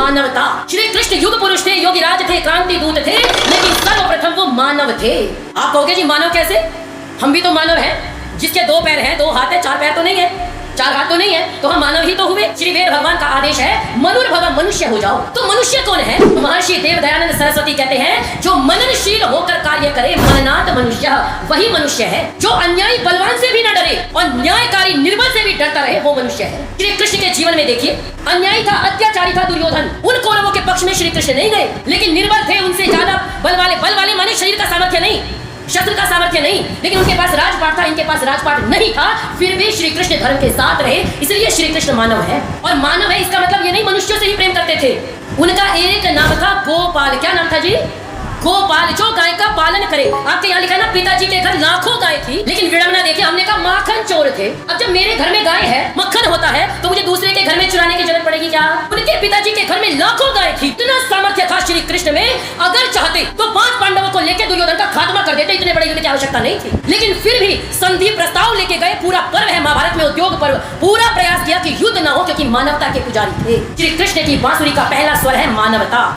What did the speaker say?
मानवता। श्री कृष्ण युग पुरुष थे, योगीराज थे, क्रांति दूत थे, लेकिन सर्वप्रथम वो मानव थे। आप कहोगे जी मानव कैसे? हम भी तो मानव हैं, जिसके 2 पैर हैं, 2 हाथ है, 4 पैर तो नहीं है, 4 हाथ तो नहीं है, तो हम मानव ही तो हुए। श्री वेद भगवान का आदेश है मनुर्भव, मनुष्य हो जाओ। तो मनुष्य कौन है? महर्षि देव दयानंद सरस्वती कहते हैं जो मननशील होकर कार्य करे, मननाथ मनुष्य, वही मनुष्य है। जो अन्यायी बलवान से भी न डरे और न्यायकारी निर्बल से भी डरता रहे, वो मनुष्य है। श्री कृष्ण के जीवन में देखिए, अन्यायी था, अत्याचारी था दुर्योधन, उन कौरवों के पक्ष में श्री कृष्ण नहीं गए, लेकिन निर्बल थे, उनसे ज्यादा बल वाले माने शरीर का सामर्थ्य नहीं, शस्त्र का सामर्थ्य नहीं, लेकिन उनके पास राजपाट था, इनके पास राजपाट नहीं था, फिर भी श्री कृष्ण धर्म के साथ रहे, इसलिए श्री कृष्ण मानव है। और मानव है इसका मतलब ये नहीं मनुष्यों से ही प्रेम करते थे। उनका एक नाम था गोपाल। क्या नाम था जी? गोपाल, जो गाय का पालन करे। आपके यहाँ लिखा ना पिताजी के घर लाखों गाय थी, लेकिन विडंबना देखिए, हमने कहा माखन चोर थे। अब जब मेरे घर में गाय है, मक्खन होता है, तो मुझे दूसरे के घर में चुराने की जरूरत पड़ेगी क्या? उनके पिताजी के घर में लाखों गाय थी। इतना सामर्थ्य था श्री कृष्ण में, अगर चाहते तो 5 पांडवों को लेकर दुर्योधन का खात्मा कर देते, इतने बड़े युद्ध की आवश्यकता नहीं थी। लेकिन फिर भी संधि प्रस्ताव लेके गए। पूरा पर्व है महाभारत में, उद्योग पर्व, पूरा प्रयास किया कि युद्ध ना हो, क्योंकि मानवता के पुजारी थे। श्री कृष्ण की बांसुरी का पहला स्वर है मानवता।